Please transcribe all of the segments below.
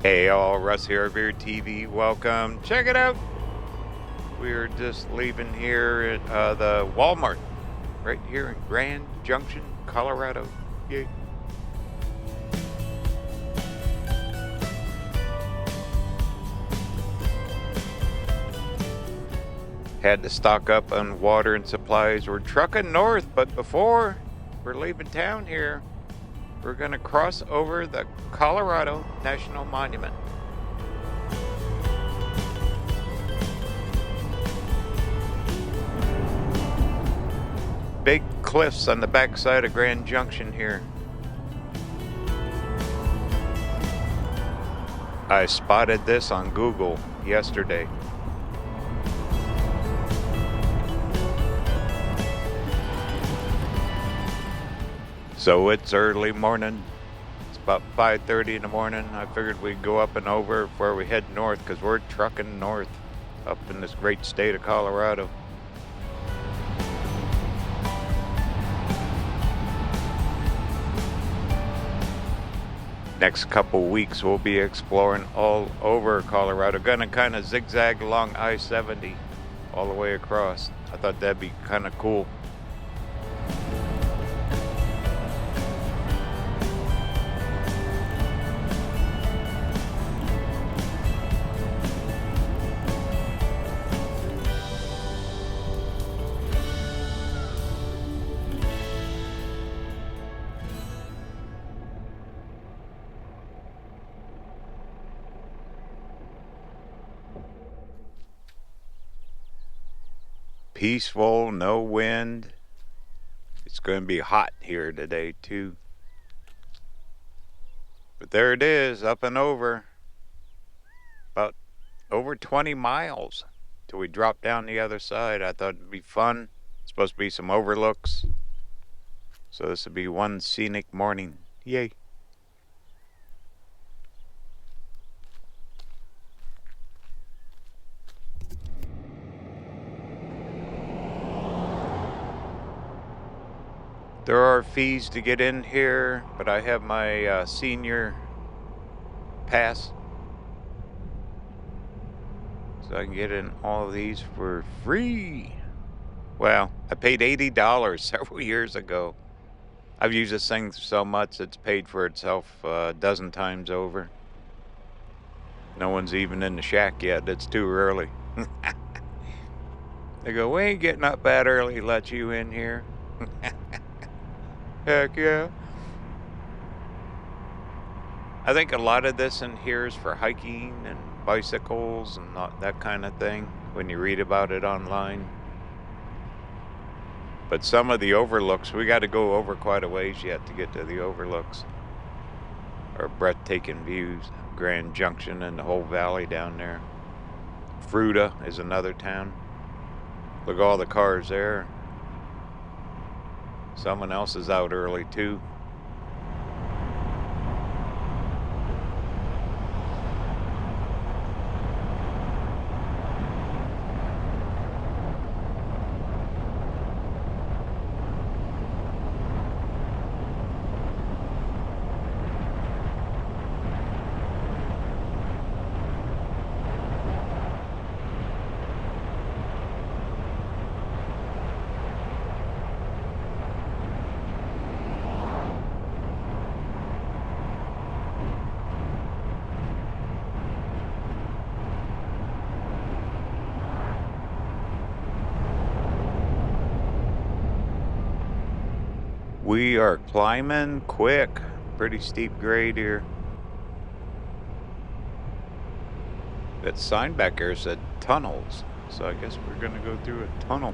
Hey all, Russ here, RVerTV. Welcome. Check it out. We're just leaving here at the Walmart right here in Grand Junction, Colorado. Yay. Had to stock up on water and supplies. We're trucking north, but before we're leaving town here, we're going to cross over the Colorado National Monument. Big cliffs on the backside of Grand Junction here. I spotted this on Google yesterday. So it's early morning. It's about 5:30 in the morning. I figured we'd go up and over before we head north because we're trucking north up in this great state of Colorado. Next couple weeks we'll be exploring all over Colorado. Gonna kind of zigzag along I-70 all the way across. I thought that'd be kind of cool. Peaceful, no wind. It's going to be hot here today too. But there it is, up and over. About over 20 miles till we drop down the other side. I thought it'd be fun. It's supposed to be some overlooks. So this would be one scenic morning. Yay. There are fees to get in here, but I have my senior pass. So I can get in all of these for free. Well, I paid $80 several years ago. I've used this thing so much it's paid for itself a dozen times over. No one's even in the shack yet. It's too early. They go, we ain't getting up that early, let you in here. Heck yeah. I think a lot of this in here is for hiking and bicycles and that kind of thing when you read about it online. But some of the overlooks, we got to go over quite a ways yet to get to the overlooks. Or breathtaking views. Grand Junction and the whole valley down there. Fruta is another town. Look at all the cars there. Someone else is out early too. We are climbing quick. Pretty steep grade here. That sign back there said tunnels, so I guess we're gonna go through a tunnel.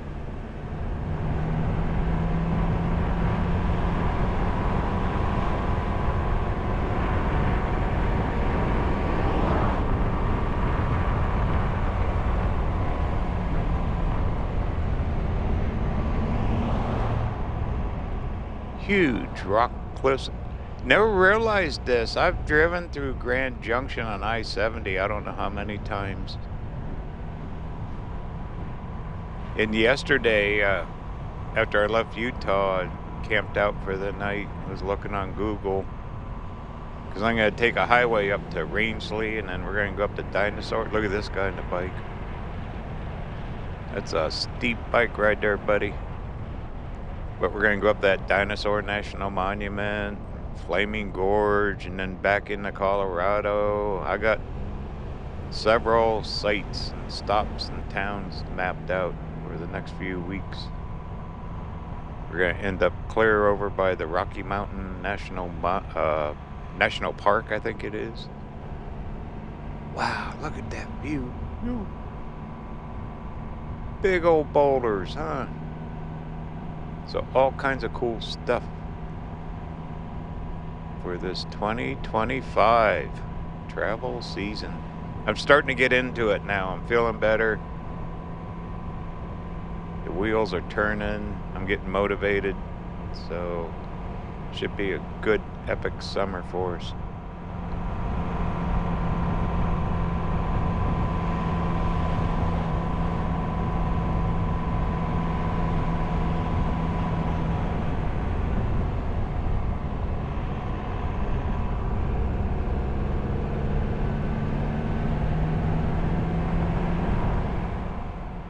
Huge rock cliffs. Never realized this. I've driven through Grand Junction on I-70 I don't know how many times. And yesterday, after I left Utah, I camped out for the night. I was looking on Google Because I'm going to take a highway up to Rangeley, and then we're going to go up to Dinosaur. Look at this guy on the bike. That's a steep bike ride there, buddy. But we're going to go up that Dinosaur National Monument, Flaming Gorge, and then back into Colorado. I got several sites and stops and towns mapped out for the next few weeks. We're going to end up clear over by the Rocky Mountain National Park, I think it is. Wow, look at that view. Big old boulders, huh? So all kinds of cool stuff for this 2025 travel season. I'm starting to get into it now. I'm feeling better. The wheels are turning. I'm getting motivated. So should be a good epic summer for us.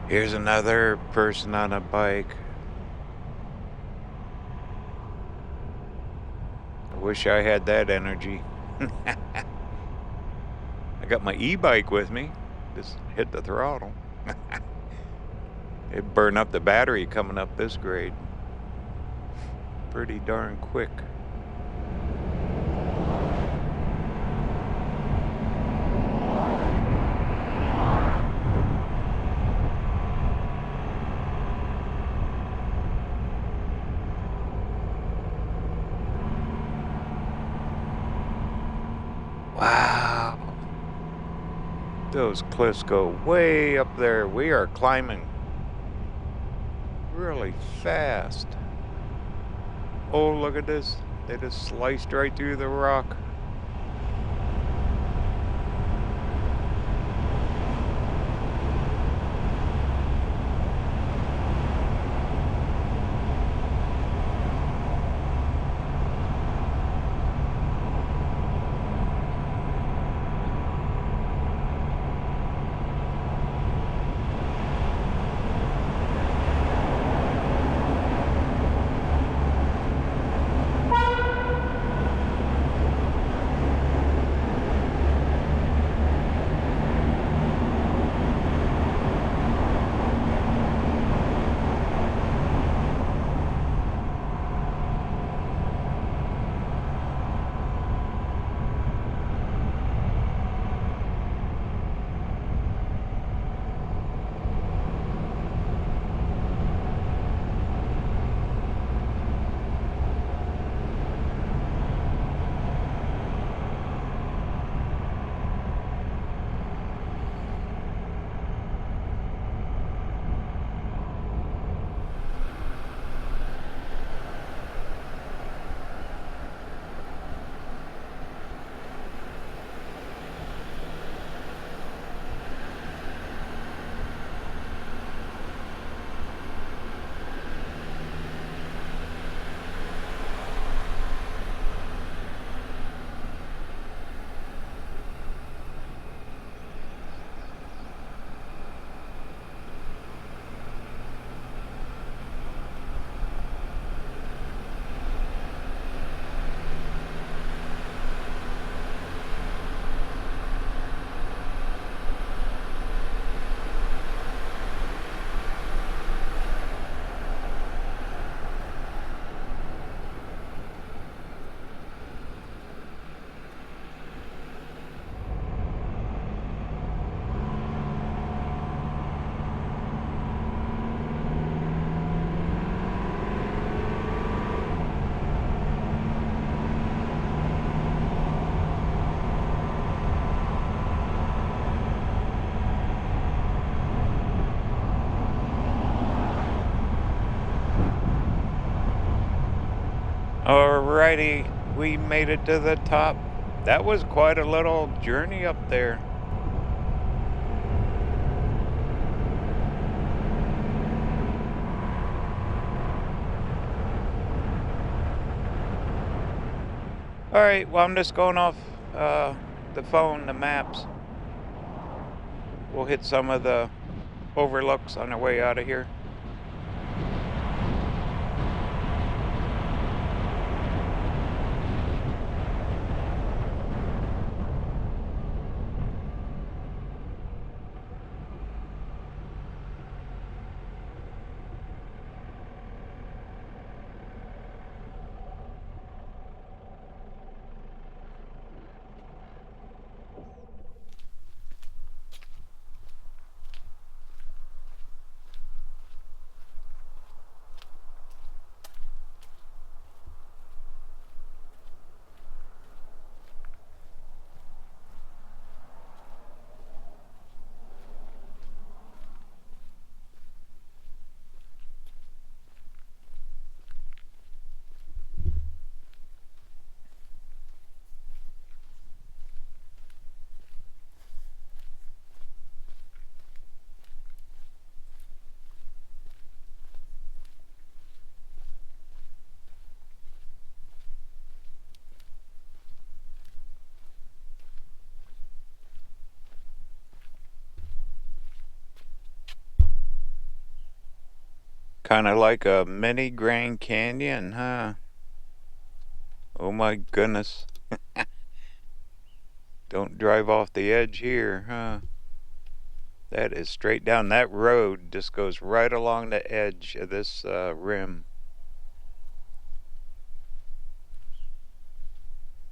Here's another person on a bike. I wish I had that energy. I got my e-bike with me. Just hit the throttle. It burned up the battery coming up this grade. Pretty darn quick. Wow. Those cliffs go way up there. We are climbing really fast. Oh, look at this. They just sliced right through the rock. Alrighty, we made it to the top. That was quite a little journey up there. All right, well, I'm just going off the phone, the maps. We'll hit some of the overlooks on our way out of here. Kind of like a mini Grand Canyon, huh? Oh my goodness. Don't drive off the edge here, huh? That is straight down. That road just goes right along the edge of this rim.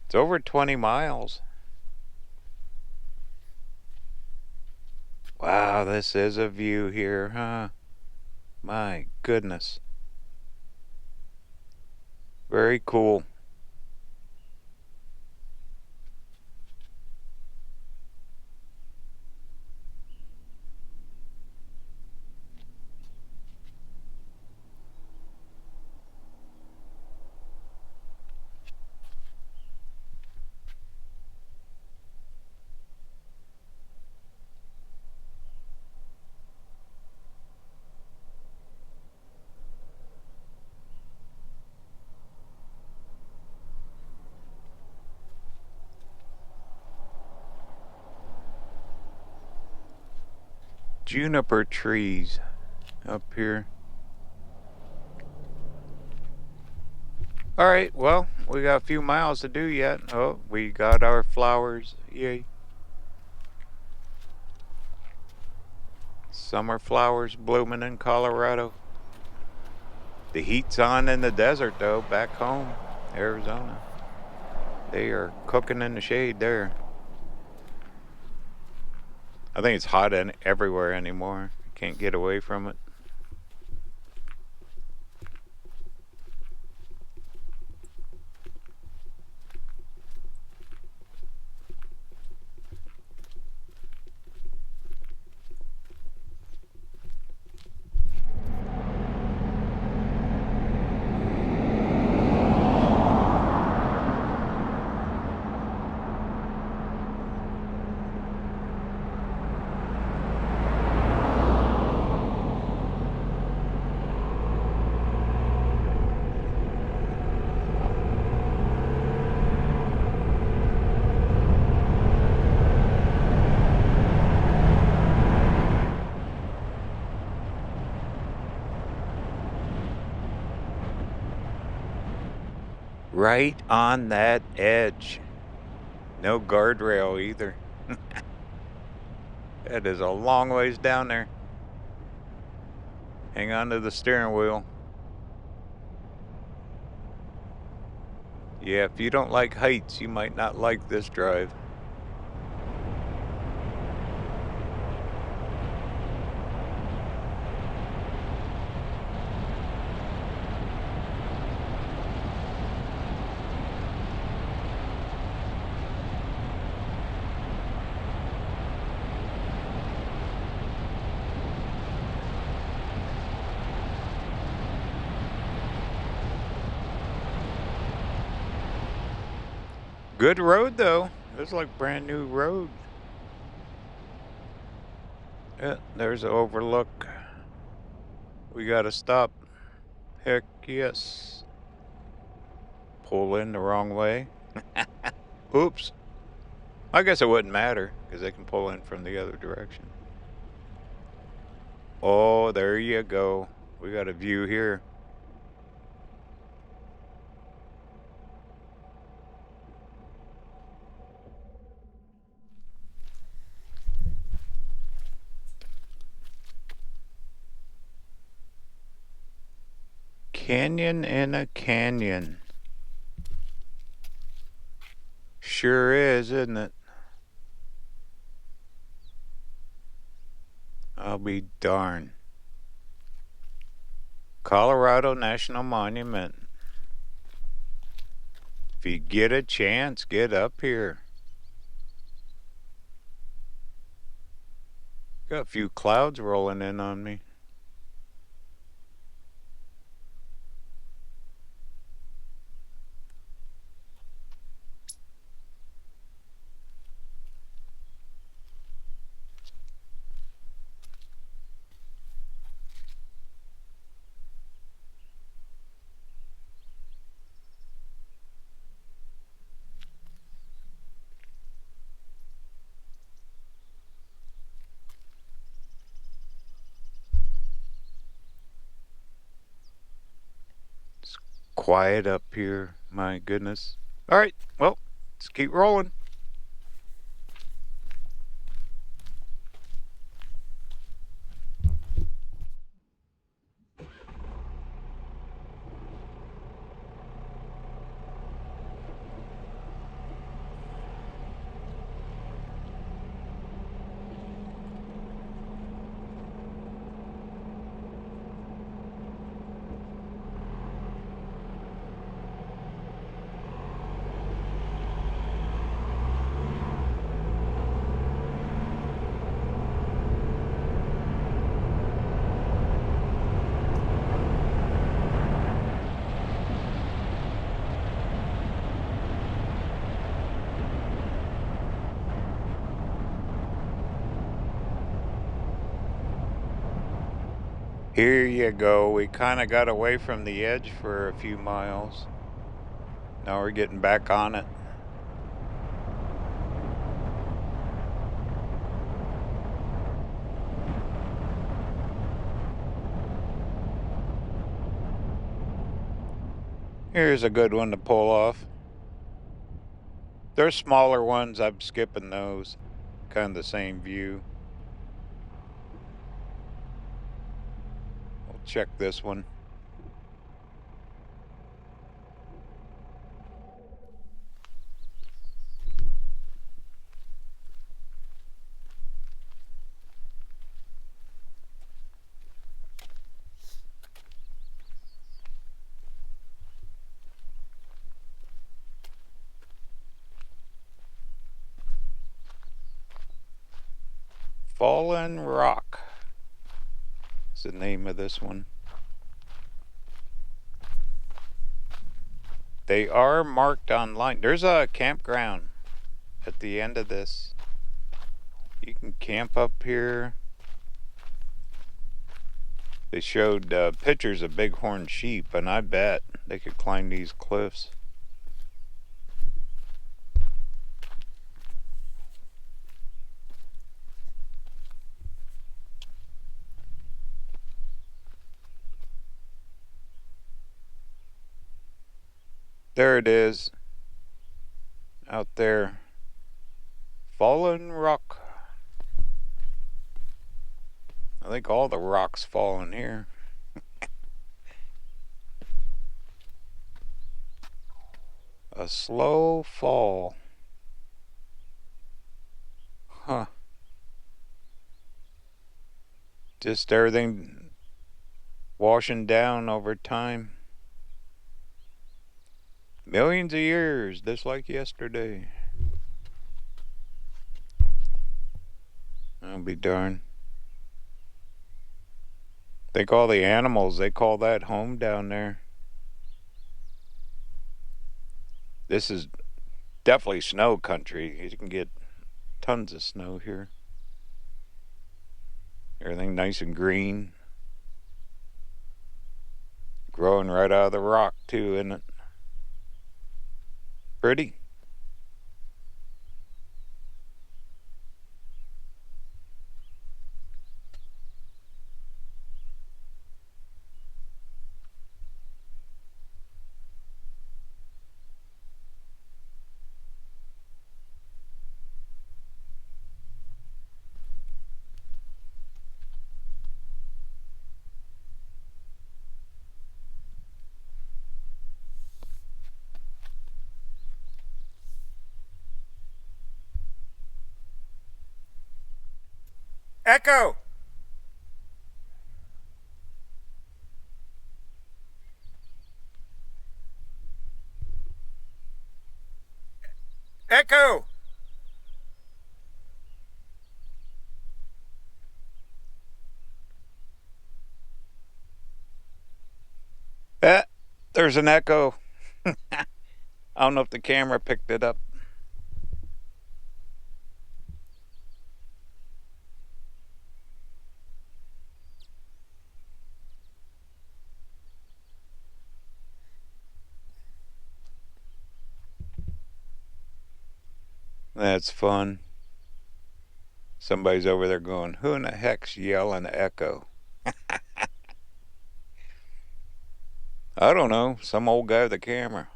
It's over 20 miles. Wow, this is a view here, huh? My goodness. Very cool. Juniper trees up here. All right, well, we got a few miles to do yet. Oh, we got our flowers. Yay. Summer flowers blooming in Colorado. The heat's on in the desert, though, back home, Arizona. They are cooking in the shade there. I think it's hot everywhere anymore. Can't get away from it. Right on that edge. No guardrail either. That is a long ways down there. Hang on to the steering wheel. Yeah, if you don't like heights, you might not like this drive. Good road, though. It's like brand new road. Yeah, there's an overlook. We gotta stop. Heck yes. Pull in the wrong way. Oops. I guess it wouldn't matter because they can pull in from the other direction. Oh, there you go. We got a view here. Canyon in a canyon. Sure is, isn't it? I'll be darned. Colorado National Monument. If you get a chance, get up here. Got a few clouds rolling in on me. It's quiet up here. My goodness. All right. Well, let's keep rolling. Here you go. We kind of got away from the edge for a few miles. Now we're getting back on it. Here's a good one to pull off. There's smaller ones. I'm skipping those. Kind of the same view. We'll check this one. Fallen Rock is the name of this one. They are marked online. There's a campground at the end of this. You can camp up here. They showed pictures of bighorn sheep, and I bet they could climb these cliffs. There it is. Out there. Fallen Rock. I think all the rocks fall in here. A slow fall. Huh. Just everything washing down over time. Millions of years, just like yesterday. I'll be darned. Think all the animals, they call that home down there. This is definitely snow country. You can get tons of snow here. Everything nice and green. Growing right out of the rock too, isn't it? Pretty. Echo! Echo! There's an echo. I don't know if the camera picked it up. That's fun. Somebody's over there going, who in the heck's yelling echo? I don't know. Some old guy with a camera.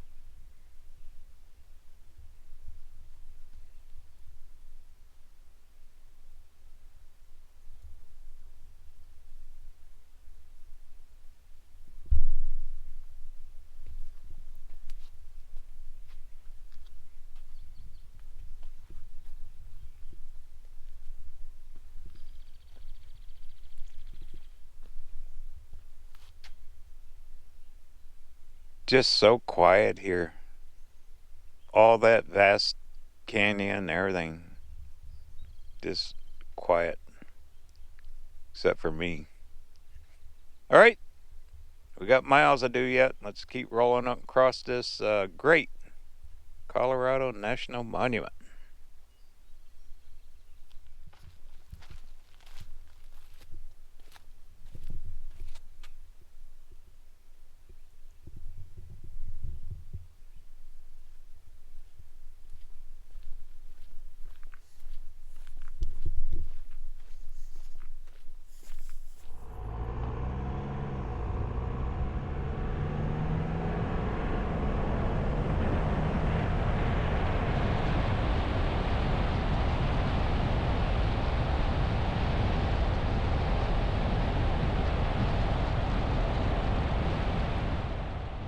Just so quiet here. All that vast canyon, everything. Just quiet. Except for me. All right. We got miles to do yet. Let's keep rolling across this great Colorado National Monument.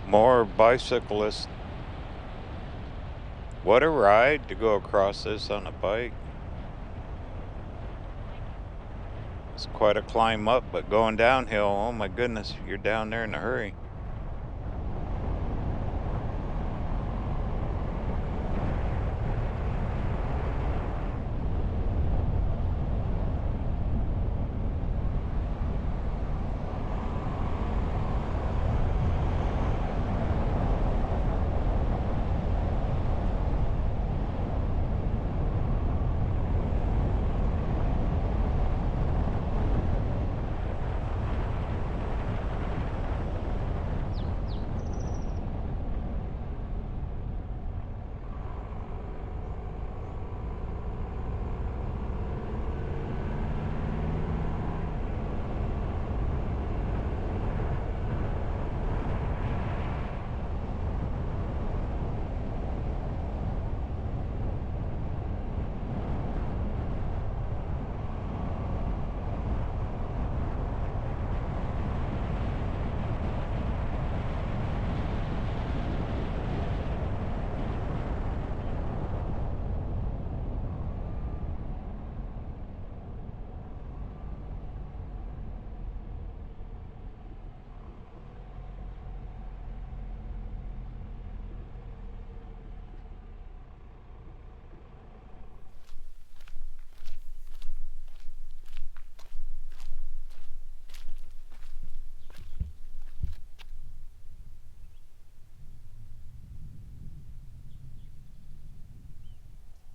More bicyclists. What a ride to go across this on a bike. It's quite a climb up, but going downhill, oh my goodness, you're down there in a hurry.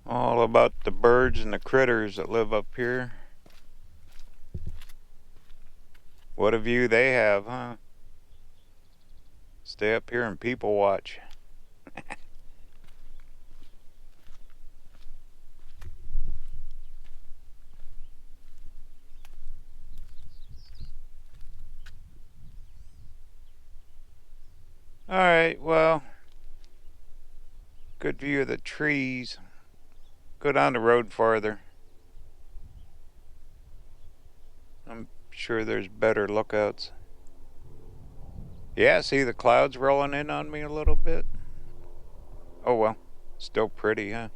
All about the birds and the critters that live up here. What a view they have, huh? Stay up here and people watch. Alright, well, good view of the trees. Go down the road farther. I'm sure there's better lookouts. Yeah, see the clouds rolling in on me a little bit? Oh well, still pretty, huh?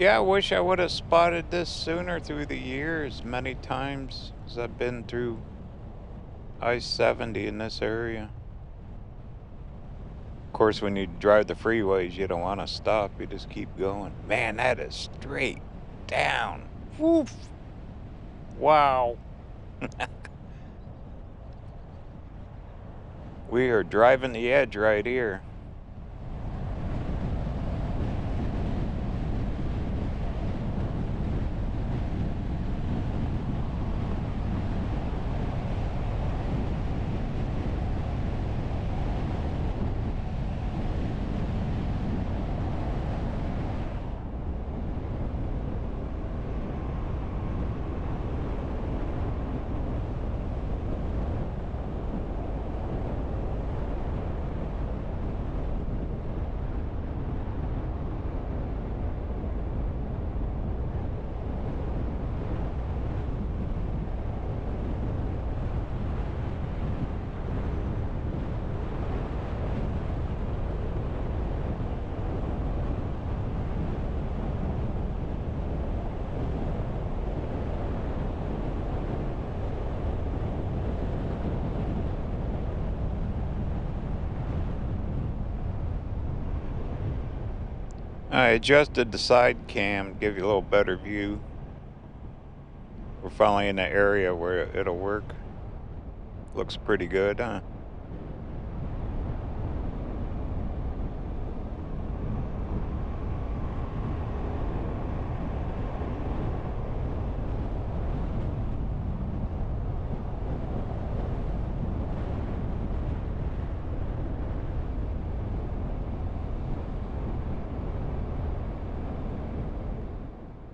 Yeah, I wish I would have spotted this sooner through the years, many times, as I've been through I-70 in this area. Of course, when you drive the freeways, you don't want to stop. You just keep going. Man, that is straight down. Woof. Wow. We are driving the edge right here. I adjusted the side cam to give you a little better view. We're finally in the area where it'll work. Looks pretty good, huh?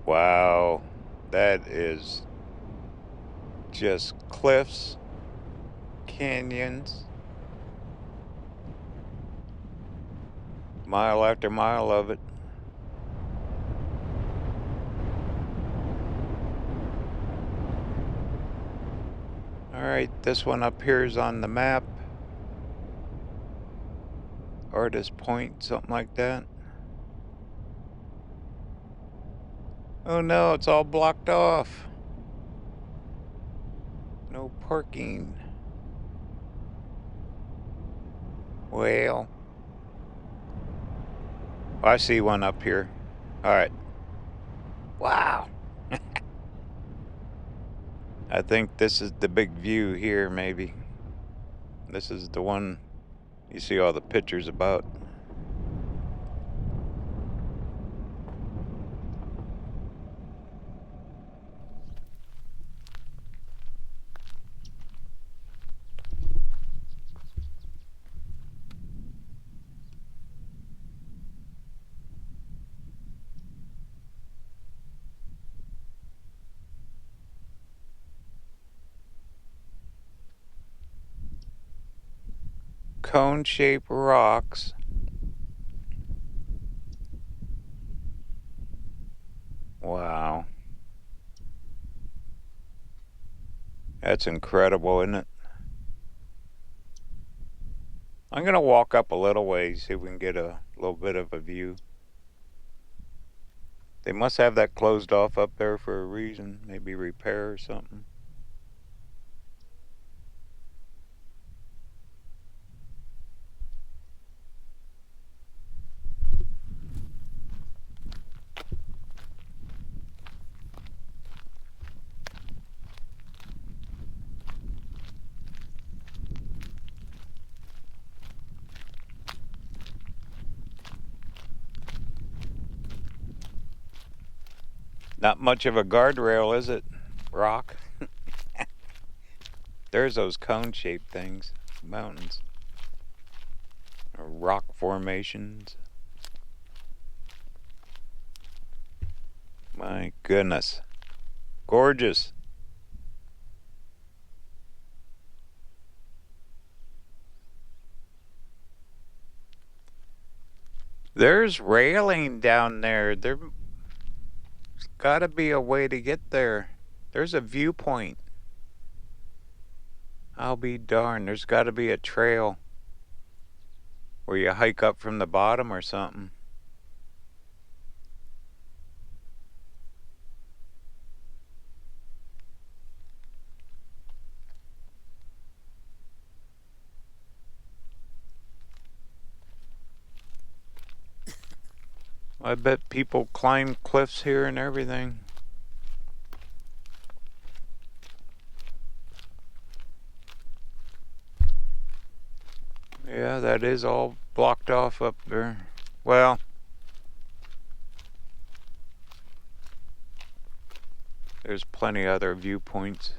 Wow, that is just cliffs, canyons, mile after mile of it. All right, this one up here is on the map. Artist Point, something like that. Oh no, it's all blocked off. No parking. Well, I see one up here. All right. Wow. I think this is the big view here, maybe. This is the one you see all the pictures about. Cone-shaped rocks. Wow. That's incredible, isn't it? I'm going to walk up a little ways, see if we can get a little bit of a view. They must have that closed off up there for a reason, maybe repair or something. Not much of a guardrail, is it? Rock. There's those cone-shaped things, mountains, or rock formations. My goodness. Gorgeous. There's railing down there. There's got to be a way to get there. There's a viewpoint. I'll be darned. There's got to be a trail where you hike up from the bottom or something. I bet people climb cliffs here and everything. Yeah, that is all blocked off up there. Well, there's plenty other viewpoints.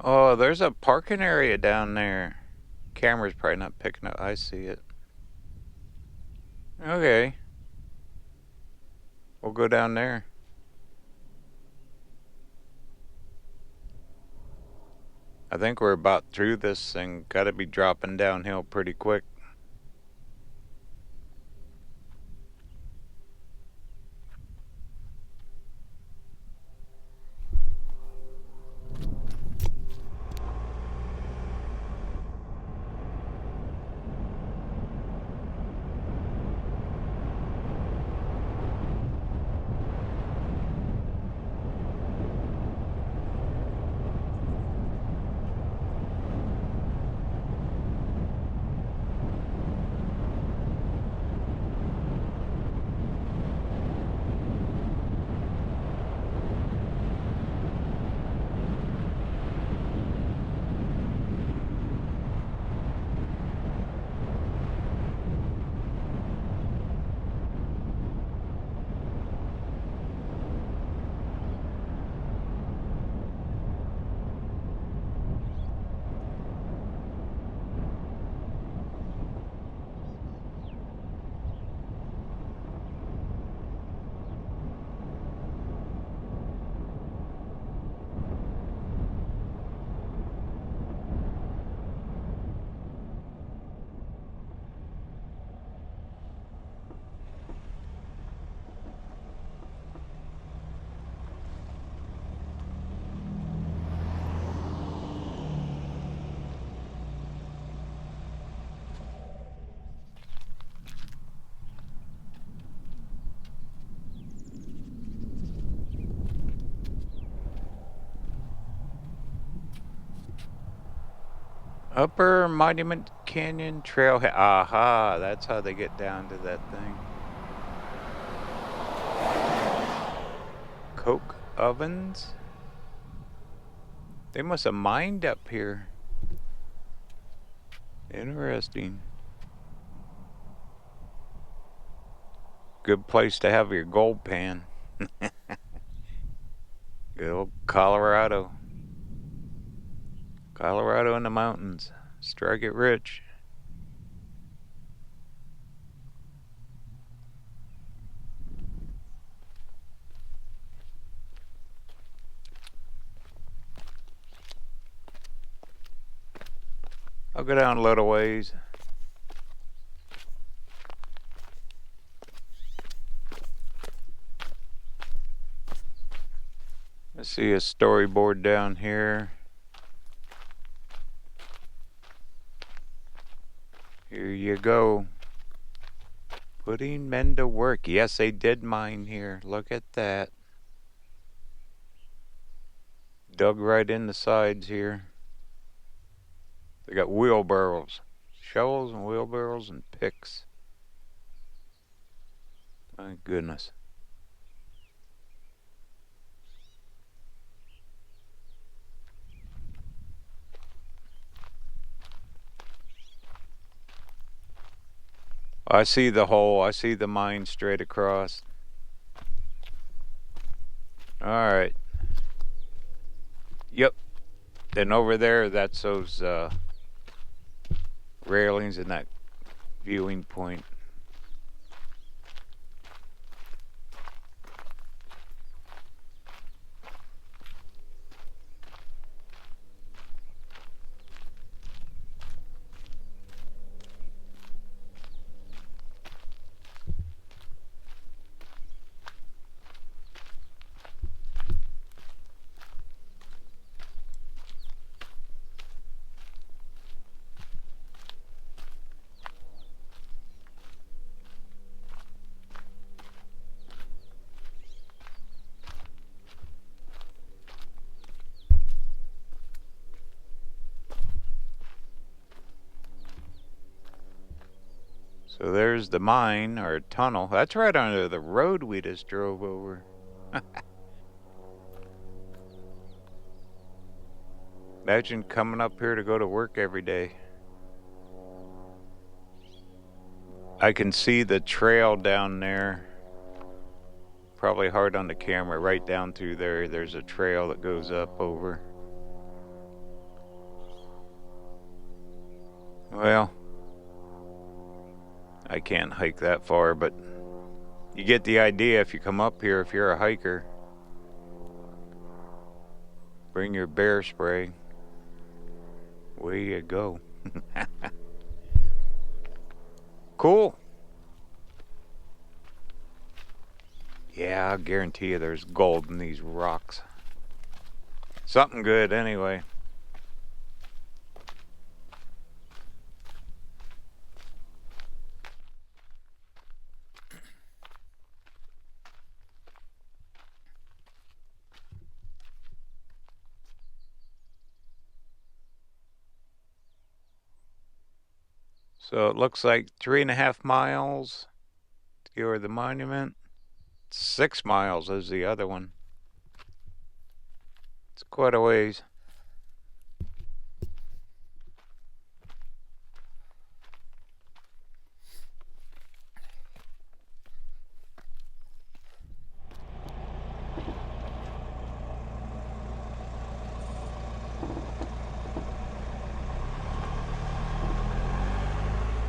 Oh, there's a parking area down there. Camera's probably not picking up. I see it. Okay. We'll go down there. I think we're about through this thing. Gotta be dropping downhill pretty quick. Upper Monument Canyon Trailhead. Aha, that's how they get down to that thing. Coke ovens? They must have mined up here. Interesting. Good place to have your gold pan. Good old Colorado. Colorado in the mountains. Strike it rich. I'll go down a little ways. I see a storyboard down here. Here you go. Putting men to work. Yes, they did mine here. Look at that. Dug right in the sides here. They got wheelbarrows. Shovels and wheelbarrows and picks. My goodness. I see the hole. I see the mine straight across. Alright. Yep. Then over there, that's those railings and that viewing point. So there's the mine, or tunnel. That's right under the road we just drove over. Imagine coming up here to go to work every day. I can see the trail down there. Probably hard on the camera. Right down through there, there's a trail that goes up over. Well, I can't hike that far, but you get the idea if you come up here, if you're a hiker. Bring your bear spray. Way you go. Cool. Yeah, I'll guarantee you there's gold in these rocks. Something good anyway. So it looks like 3.5 miles to go to the monument. 6 miles is the other one. It's quite a ways.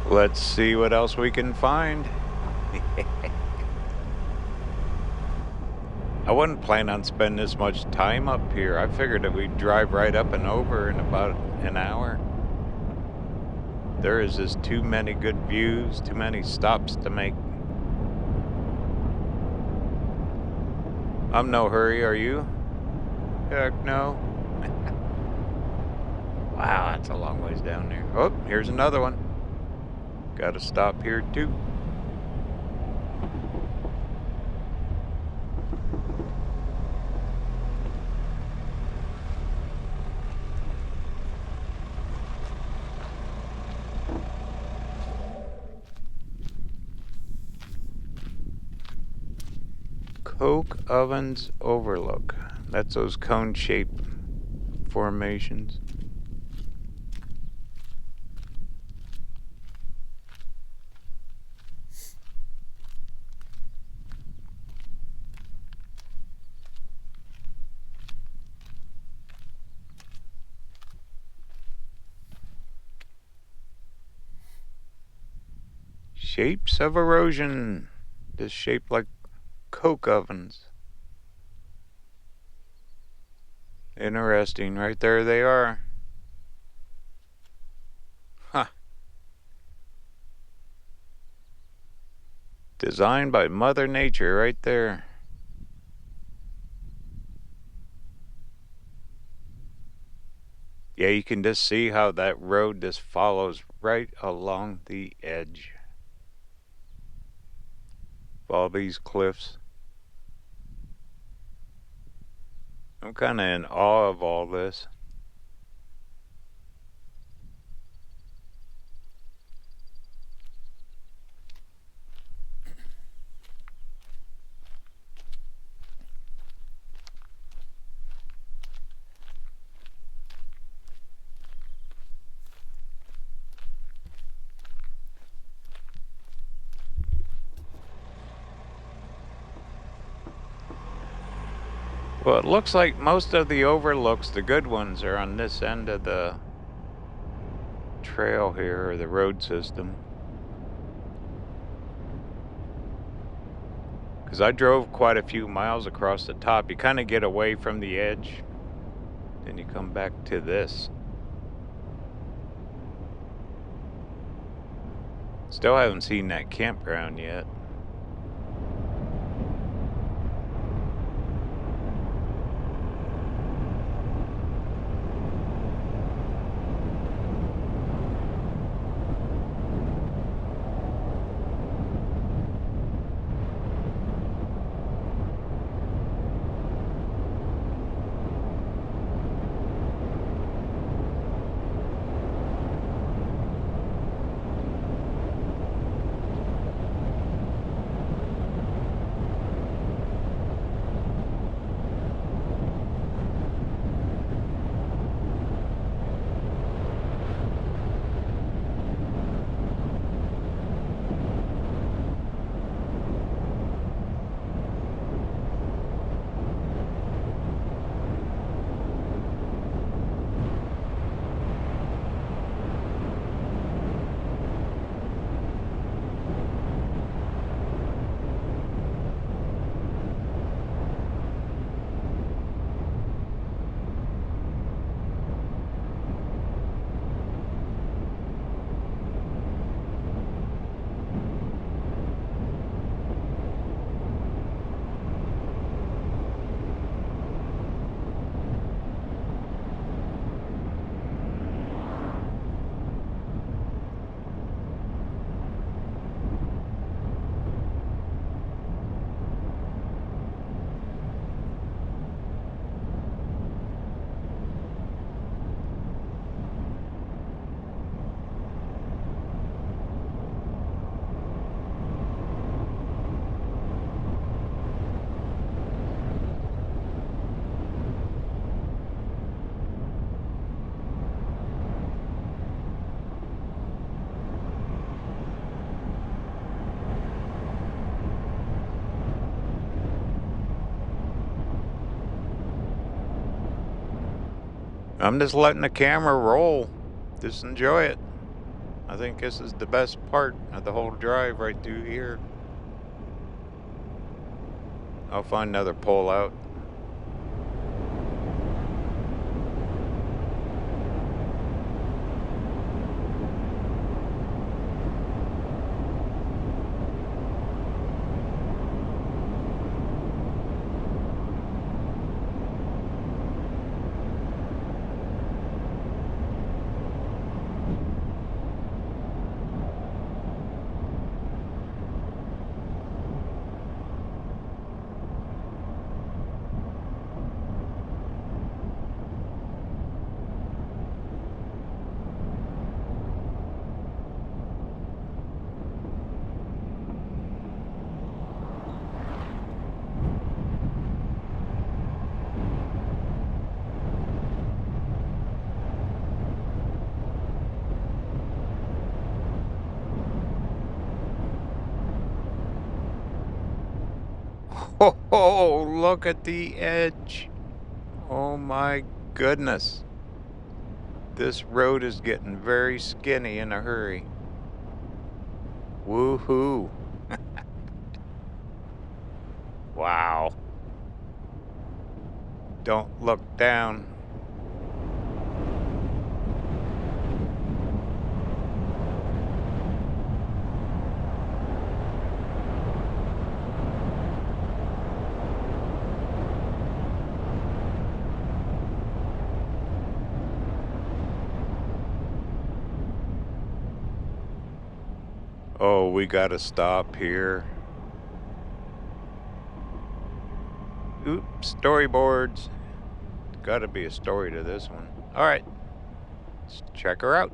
Let's see what else we can find. I wasn't planning on spending this much time up here. I figured that we'd drive right up and over in about an hour. There is just too many good views, too many stops to make. I'm no hurry, are you? Heck no. Wow, that's a long ways down there. Oh, here's another one. Gotta stop here too. Coke Ovens Overlook. That's those cone-shaped formations. Shapes of erosion. Just shaped like coke ovens. Interesting. Right there they are. Huh. Designed by Mother Nature right there. Yeah, you can just see how that road just follows right along the edge of all these cliffs. I'm kind of in awe of all this. Well, it looks like most of the overlooks, the good ones, are on this end of the trail here, or the road system. Because I drove quite a few miles across the top. You kind of get away from the edge, then you come back to this. Still haven't seen that campground yet. I'm just letting the camera roll. Just enjoy it. I think this is the best part of the whole drive right through here. I'll find another pole out. Oh, look at the edge. Oh my goodness. This road is getting very skinny in a hurry. Woohoo. Wow. Don't look down. Oh, we gotta stop here. Oops, storyboards. Gotta be a story to this one. All right, let's check her out.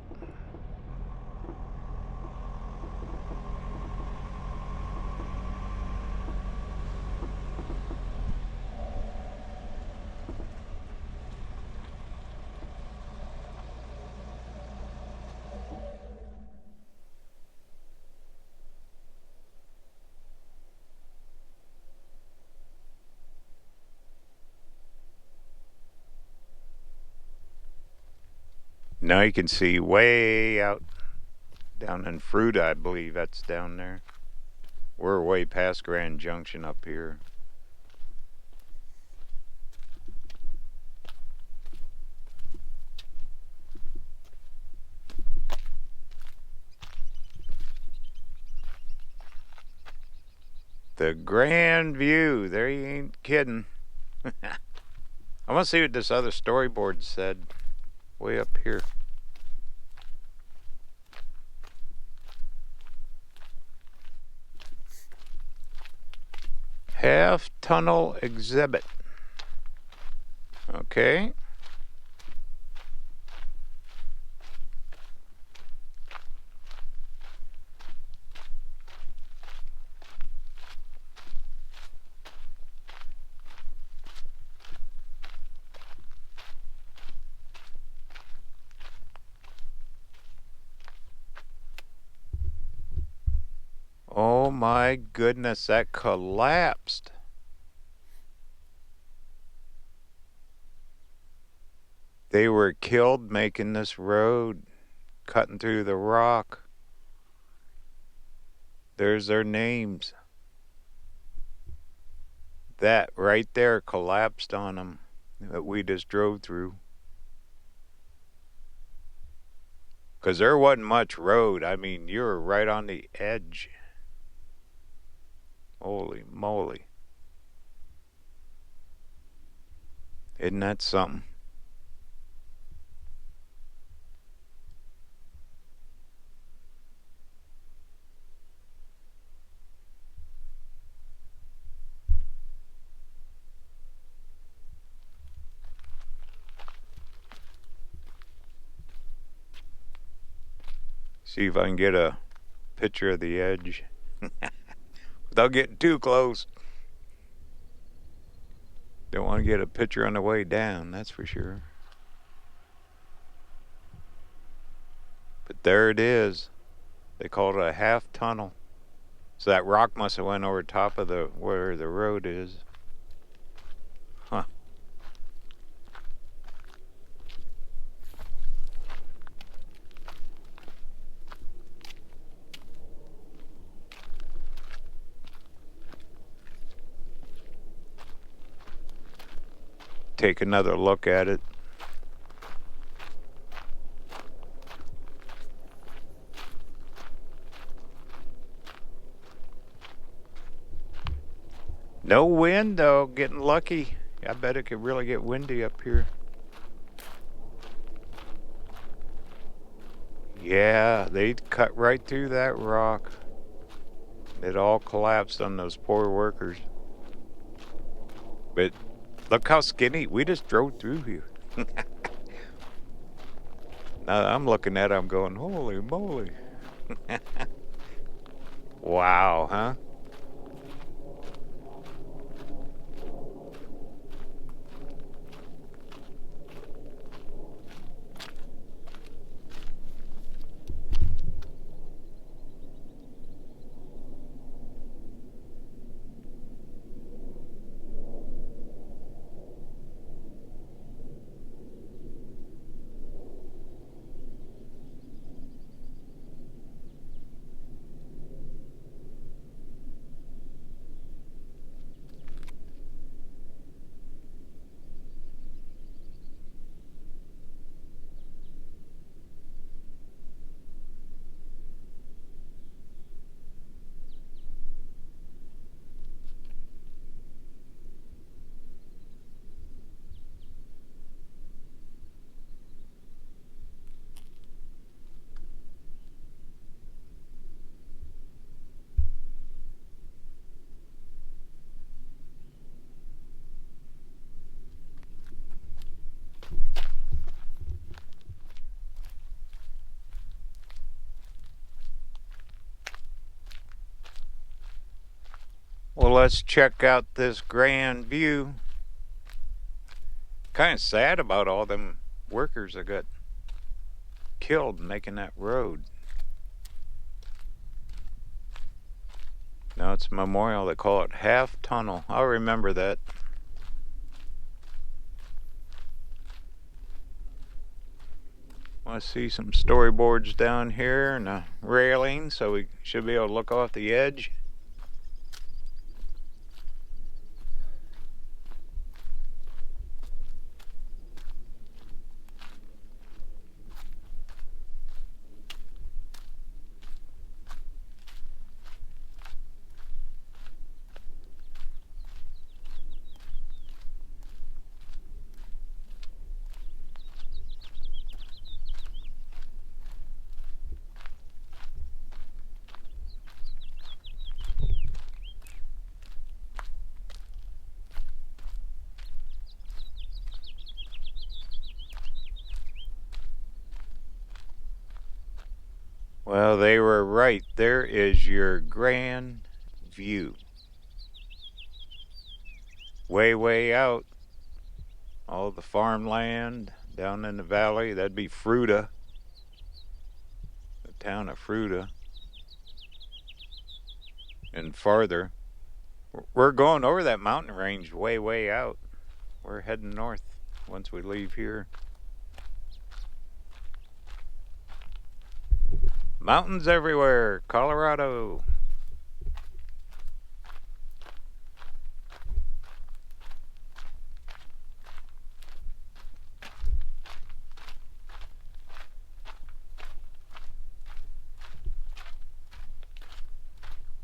Now you can see way out down in Fruta, I believe that's down there. We're way past Grand Junction up here. The grand view. There you ain't kidding. I want to see what this other storyboard said way up here. Half tunnel exhibit. Okay. Oh my goodness, that collapsed. They were killed making this road, cutting through the rock. There's their names. That right there collapsed on them that we just drove through. Because there wasn't much road. I mean, you were right on the edge. Holy moly. Isn't that something? See if I can get a picture of the edge without getting too close. Don't want to get a picture on the way down, that's for sure. But there it is. They called it a half tunnel. So that rock must have went over top of where the road is. Huh. Take another look at it. No wind though, getting lucky. I bet it could really get windy up here. Yeah, they cut right through that rock. It all collapsed on those poor workers. But look how skinny. We just drove through here. Now I'm looking at it, I'm going, holy moly. Wow, huh? Well, let's check out this grand view. Kind of sad about all them workers that got killed making that road. Now it's a memorial. They call it Half Tunnel. I'll remember that. I see some storyboards down here and a railing, so we should be able to look off the edge. Well, they were right. There is your grand view. Way, way out. All the farmland down in the valley. That'd be Fruta. The town of Fruta. And farther. We're going over that mountain range way, way out. We're heading north once we leave here. Mountains everywhere. Colorado.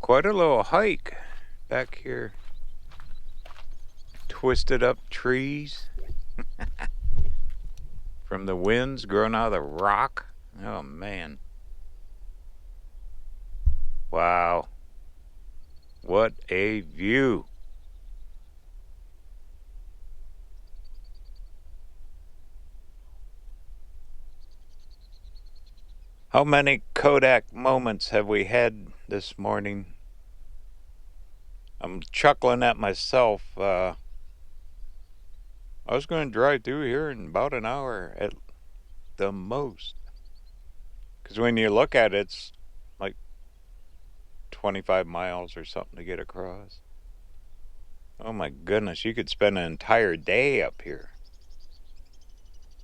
Quite a little hike back here. Twisted up trees from the winds growing out of the rock. Oh man. Wow. What a view. How many Kodak moments have we had this morning? I'm chuckling at myself. I was going to drive through here in about an hour at the most. Because when you look at it, it's like 25 miles or something to get across. Oh my goodness, you could spend an entire day up here.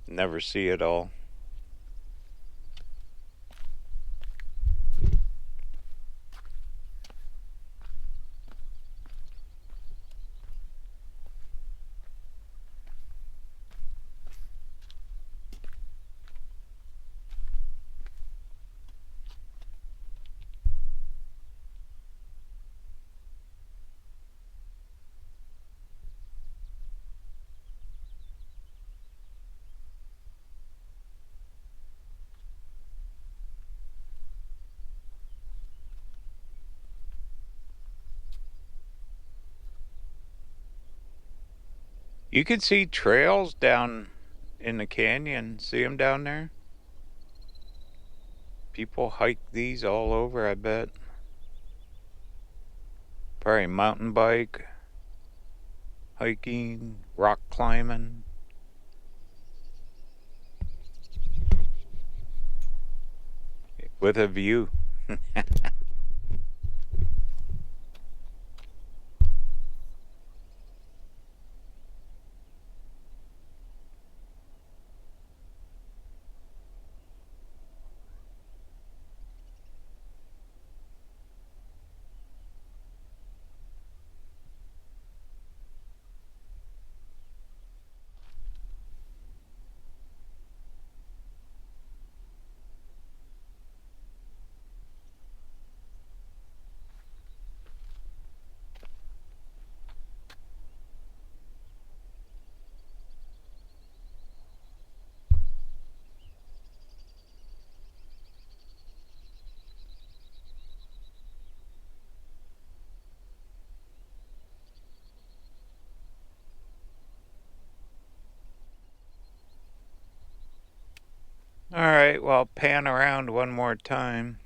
Never see it all. You could see trails down in the canyon. See them down there? People hike these all over, I bet. Probably mountain bike, hiking, rock climbing. With a view. Alright, well, pan around one more time.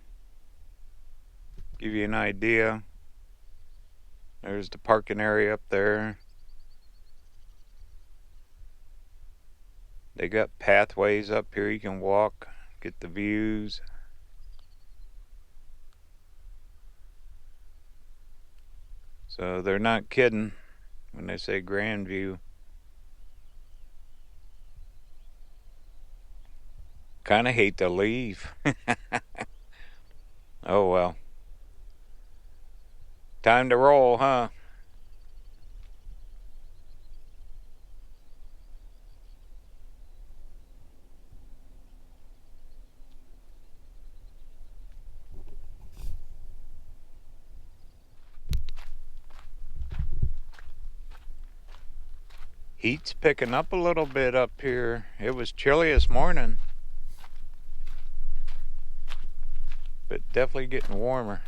Give you an idea. There's the parking area up there. They got pathways up here you can walk, get the views. So they're not kidding when they say Grand View. Kind of hate to leave. Oh well. Time to roll, huh? Heat's picking up a little bit up here. It was chilly this morning, but definitely getting warmer.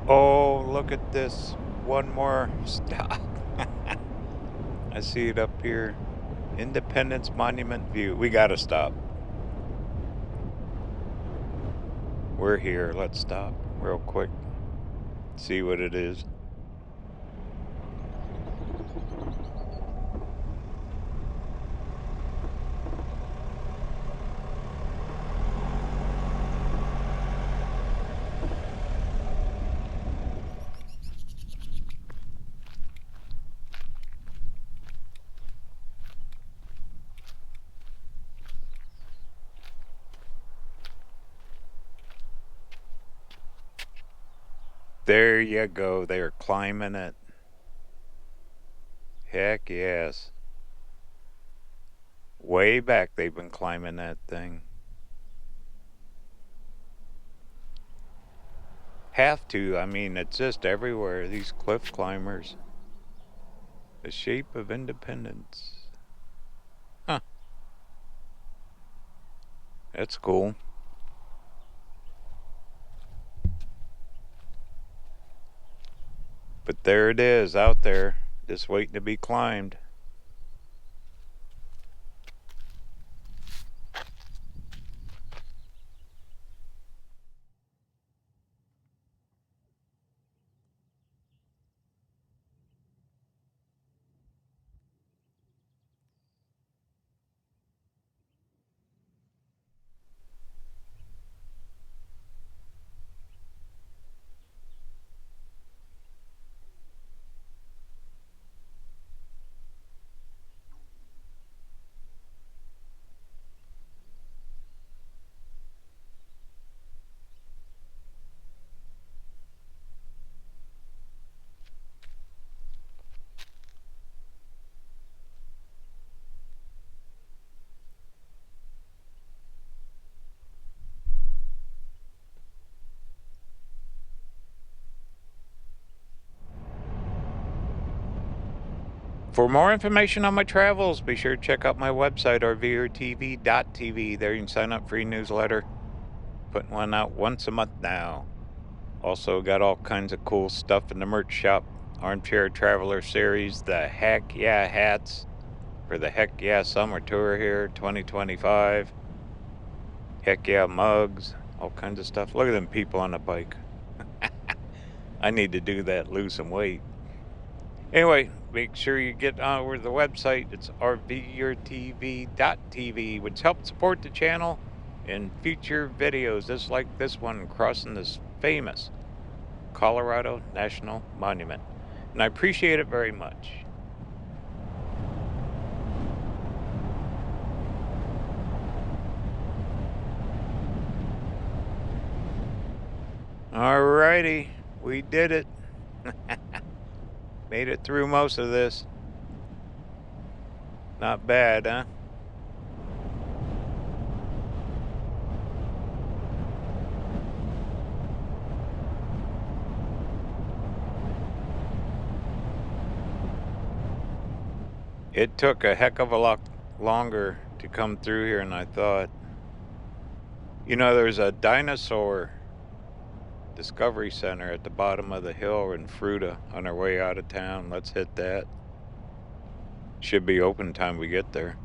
Oh, look at this. One more stop. I see it up here. Independence Monument View. We gotta stop. We're here. Let's stop real quick. See what it is. There you go. They're climbing it. Heck yes. Way back they've been climbing that thing. Have to. I mean, it's just everywhere. These cliff climbers. The shape of independence. Huh. That's cool. But there it is out there, just waiting to be climbed. For more information on my travels, be sure to check out my website, RVerTV.tv. There you can sign up for your newsletter. Putting one out once a month now. Also got all kinds of cool stuff in the merch shop. Armchair Traveler Series, the Heck Yeah hats for the Heck Yeah Summer Tour here, 2025. Heck Yeah mugs, all kinds of stuff. Look at them people on the bike. I need to do that, lose some weight. Anyway, make sure you get over to the website. It's RVerTV.tv, which helps support the channel in future videos just like this one crossing this famous Colorado National Monument. And I appreciate it very much. Alrighty, we did it. Made it through most of this. Not bad, huh? It took a heck of a lot longer to come through here than I thought. You know, there's a dinosaur Discovery Center at the bottom of the hill in Fruta on our way out of town. Let's hit that. Should be open time we get there.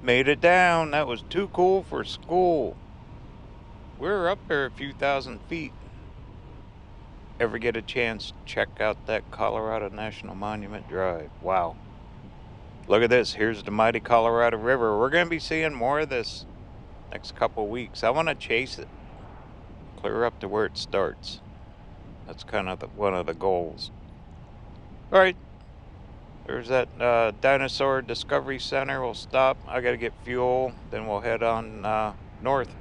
Made it down. That was too cool for school. We're up there a few thousand feet. Ever get a chance, check out that Colorado National Monument Drive. Wow. Look at this. Here's the mighty Colorado River. We're going to be seeing more of this next couple weeks. I want to chase it. Clear up to where it starts. That's kind of one of the goals. All right. There's that Dinosaur Discovery Center. We'll stop. I got to get fuel. Then we'll head on north.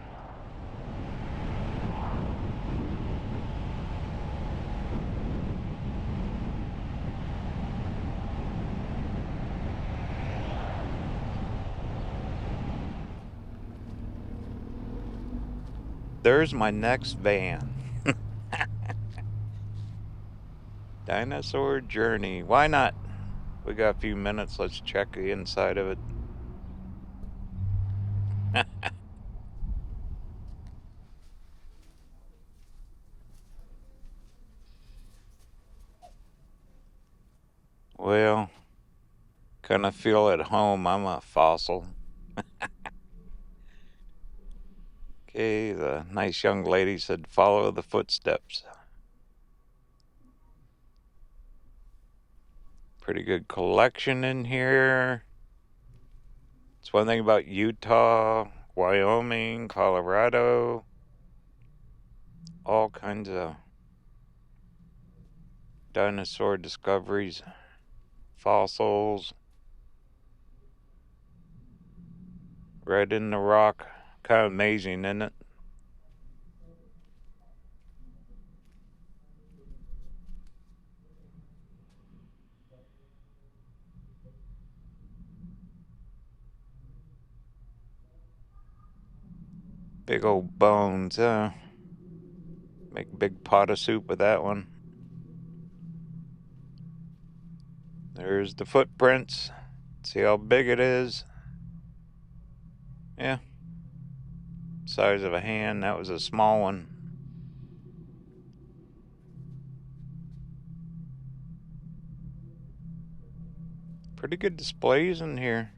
there's my next van. Dinosaur Journey. Why not? We got a few minutes. Let's check the inside of it. Well, kind of feel at home. I'm a fossil. Okay, the nice young lady said follow the footsteps. Pretty good collection in here. It's one thing about Utah, Wyoming, Colorado. All kinds of dinosaur discoveries, fossils, right in the rock. Kind of amazing, isn't it? Big old bones, huh? Make a big pot of soup with that one. There's the footprints. See how big it is? Yeah. Size of a hand. That was a small one. Pretty good displays in here.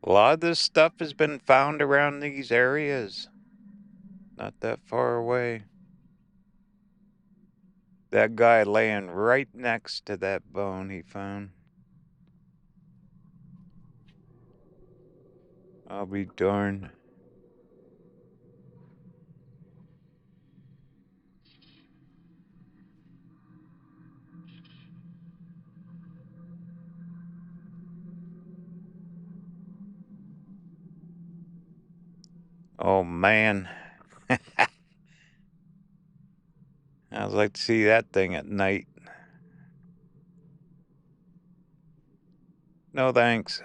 A lot of this stuff has been found around these areas. Not that far away. That guy laying right next to that bone he found. I'll be darned. Oh man. I'd like to see that thing at night. No thanks.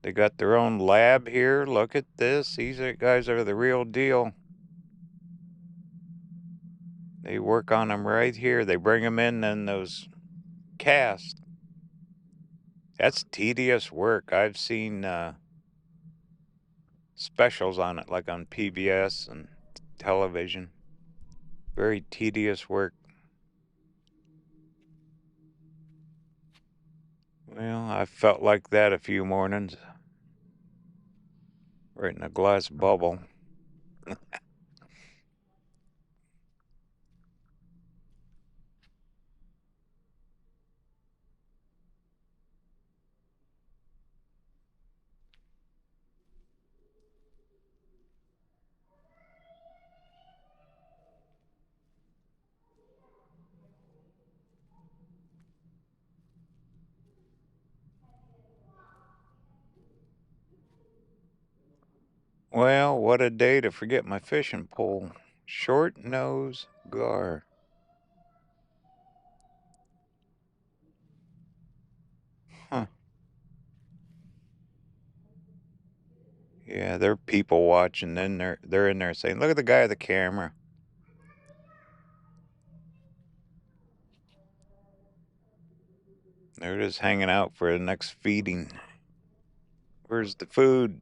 They got their own lab here. Look at this. These guys are the real deal. They work on them right here. They bring them in those casts. That's tedious work. I've seen specials on it, like on PBS and television. Very tedious work. Well, I felt like that a few mornings. Right in a glass bubble. Well, what a day to forget my fishing pole. Short nose gar. Huh. Yeah, they're people watching. Then they're in there saying, "Look at the guy with the camera." They're just hanging out for the next feeding. Where's the food?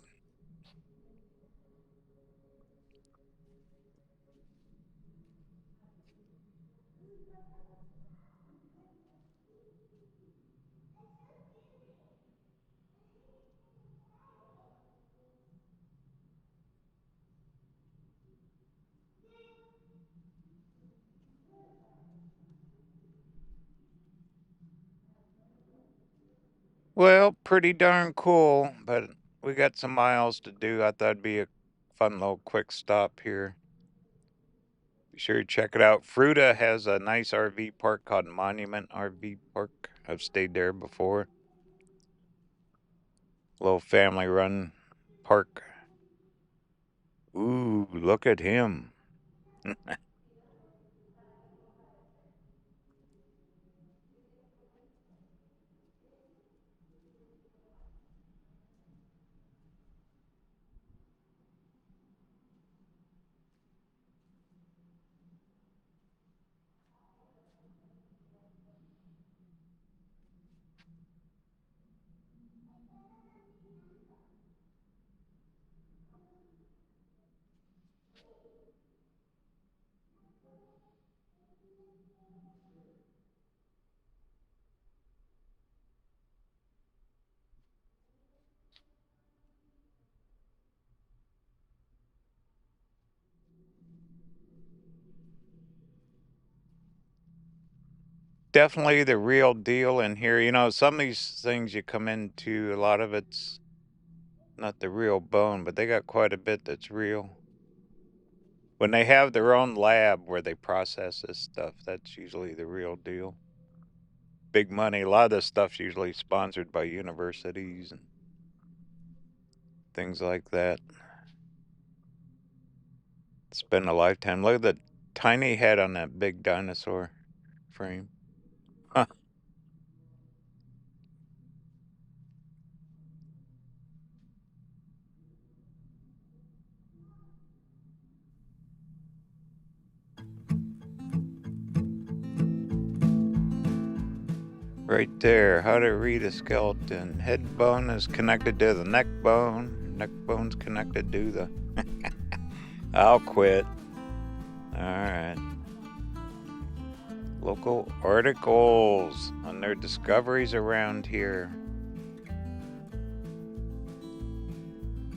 Well, pretty darn cool, but we got some miles to do. I thought it'd be a fun little quick stop here. Be sure to check it out. Fruta has a nice RV park called Monument RV Park. I've stayed there before. Little family-run park. Ooh, look at him. Definitely the real deal in here. You know, some of these things you come into, a lot of it's not the real bone, but they got quite a bit that's real. When they have their own lab where they process this stuff, that's usually the real deal. Big money. A lot of this stuff's usually sponsored by universities and things like that. Spend a lifetime. Look at the tiny head on that big dinosaur frame. Huh. Right there. How to read a skeleton. Head bone is connected to the neck bone. Neck bone's connected to the... I'll quit. Alright. Local articles on their discoveries around here.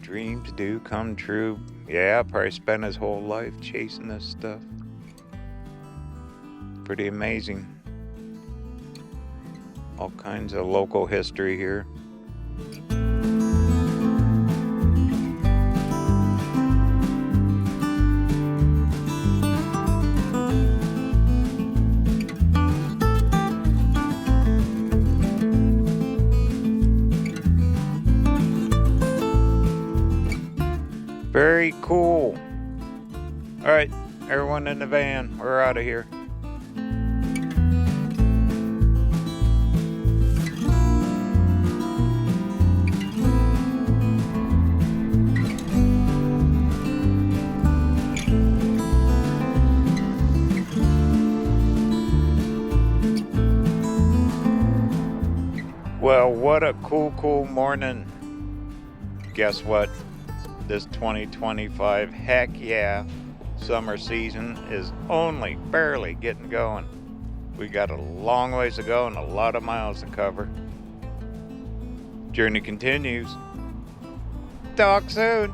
Dreams do come true. Yeah, probably spent his whole life chasing this stuff. Pretty amazing. All kinds of local history here. Very cool. All right, everyone in the van, we're out of here. Well, what a cool morning. Guess what? This 2025, heck yeah, summer season is only barely getting going. We got a long ways to go and a lot of miles to cover. Journey continues. Talk soon.